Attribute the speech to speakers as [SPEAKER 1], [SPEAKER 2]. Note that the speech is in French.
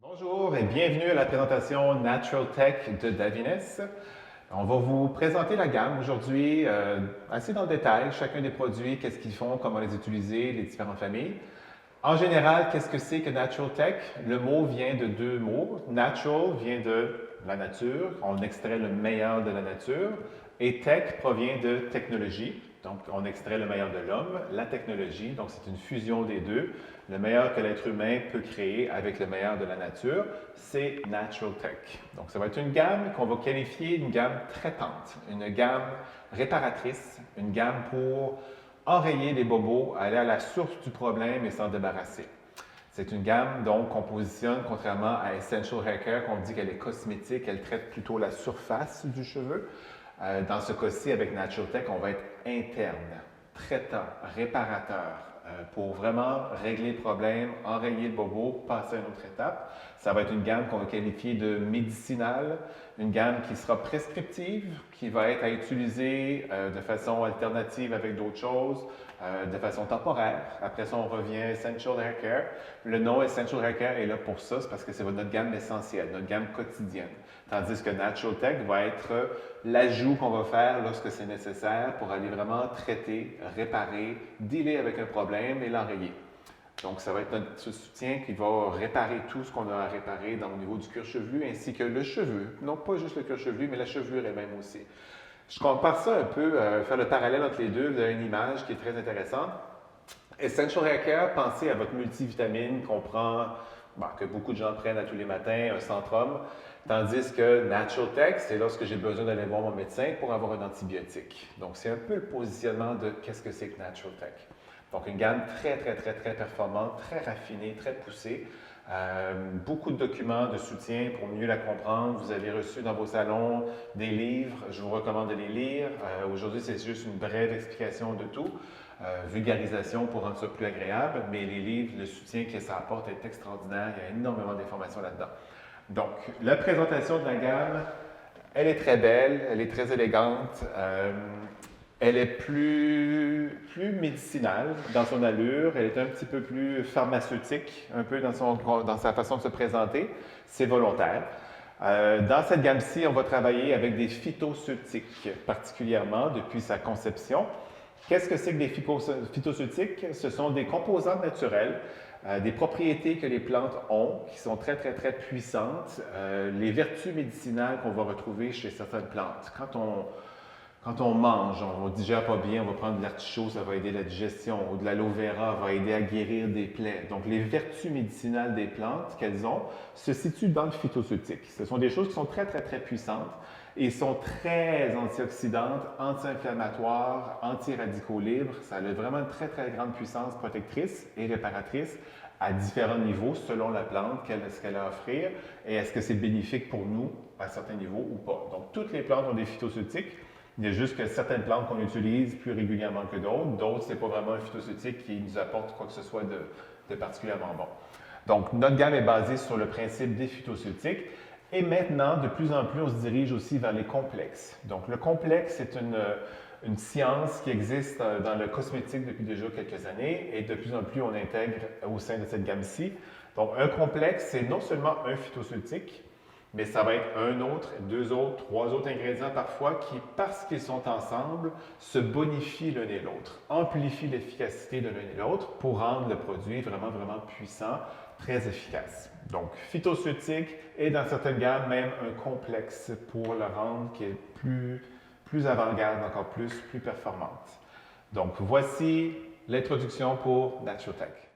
[SPEAKER 1] Bonjour et bienvenue à la présentation Natural Tech de Davines. On va vous présenter la gamme aujourd'hui assez dans le détail, chacun des produits, qu'est-ce qu'ils font, comment les utiliser, les différentes familles. En général, qu'est-ce que c'est que Natural Tech? Le mot vient de deux mots. Natural vient de la nature, on extrait le meilleur de la nature, et tech provient de technologie, donc on extrait le meilleur de l'homme, la technologie, donc c'est une fusion des deux. Le meilleur que l'être humain peut créer avec le meilleur de la nature, c'est Natural Tech. Donc ça va être une gamme qu'on va qualifier une gamme traitante, une gamme réparatrice, une gamme pour enrayer les bobos, aller à la source du problème et s'en débarrasser. C'est une gamme donc qu'on positionne, contrairement à Essential Hair Care, qu'on dit qu'elle est cosmétique, elle traite plutôt la surface du cheveu. Dans ce cas-ci, avec Natural Tech, on va être interne, traitant, réparateur, pour vraiment régler le problème, enrayer le bobo, passer à une autre étape. Ça va être une gamme qu'on va qualifier de médicinale, une gamme qui sera prescriptive, qui va être à utiliser de façon alternative avec d'autres choses, de façon temporaire. Après ça, on revient à Essential Hair Care. Le nom Essential Hair Care est là pour ça, c'est parce que c'est notre gamme essentielle, notre gamme quotidienne. Tandis que Natural Tech va être l'ajout qu'on va faire lorsque c'est nécessaire pour aller vraiment traiter, réparer, dealer avec un problème et l'enrayer. Donc, ça va être notre soutien qui va réparer tout ce qu'on a à réparer au niveau du cuir chevelu ainsi que le cheveu. Non pas juste le cuir chevelu, mais la chevelure elle-même aussi. Je compare ça un peu, faire le parallèle entre les deux. Vous avez une image qui est très intéressante. Essential Hair Care, pensez à votre multivitamine qu'on prend, que beaucoup de gens prennent à tous les matins, un Centrum. Tandis que Natural Tech, c'est lorsque j'ai besoin d'aller voir mon médecin pour avoir un antibiotique. Donc, c'est un peu le positionnement de qu'est-ce que c'est que Natural Tech. Donc, une gamme très performante, très raffinée, très poussée. Beaucoup de documents de soutien pour mieux la comprendre. Vous avez reçu dans vos salons des livres. Je vous recommande de les lire. Aujourd'hui, c'est juste une brève explication de tout. Vulgarisation pour rendre ça plus agréable, mais les livres, le soutien que ça apporte est extraordinaire. Il y a énormément d'informations là-dedans. Donc, la présentation de la gamme, elle est très belle, elle est très élégante. Elle est plus médicinale dans son allure, elle est un petit peu plus pharmaceutique, un peu dans sa façon de se présenter. C'est volontaire. Dans cette gamme-ci, on va travailler avec des phytocéutiques, particulièrement depuis sa conception. Qu'est-ce que c'est que des phytocéutiques? Ce sont des composantes naturelles, des propriétés que les plantes ont, qui sont très puissantes, les vertus médicinales qu'on va retrouver chez certaines plantes. Quand on mange, on ne digère pas bien, on va prendre de l'artichaut, ça va aider la digestion, ou de l'aloe vera va aider à guérir des plaies. Donc, les vertus médicinales des plantes qu'elles ont se situent dans le phytoceutique. Ce sont des choses qui sont très puissantes et sont très antioxydantes, anti-inflammatoires, anti-radicaux libres. Ça a vraiment une très grande puissance protectrice et réparatrice à différents niveaux selon la plante, ce qu'elle a à offrir et est-ce que c'est bénéfique pour nous à certains niveaux ou pas. Donc, toutes les plantes ont des phytocéutiques. Il y a juste que certaines plantes qu'on utilise plus régulièrement que d'autres, ce n'est pas vraiment un phytoceutique qui nous apporte quoi que ce soit de particulièrement bon. Donc, notre gamme est basée sur le principe des phytocéutiques. Et maintenant, de plus en plus, on se dirige aussi vers les complexes. Donc, le complexe, c'est une science qui existe dans le cosmétique depuis déjà quelques années et de plus en plus, on intègre au sein de cette gamme-ci. Donc, un complexe, c'est non seulement un phytoceutique, mais ça va être un autre, deux autres, trois autres ingrédients parfois qui, parce qu'ils sont ensemble, se bonifient l'un et l'autre, amplifient l'efficacité de l'un et l'autre pour rendre le produit vraiment puissant, très efficace. Donc, phytoceutique et dans certaines gammes, même un complexe pour le rendre qui est plus avant-garde, encore plus performante. Donc, voici l'introduction pour Natural Tech.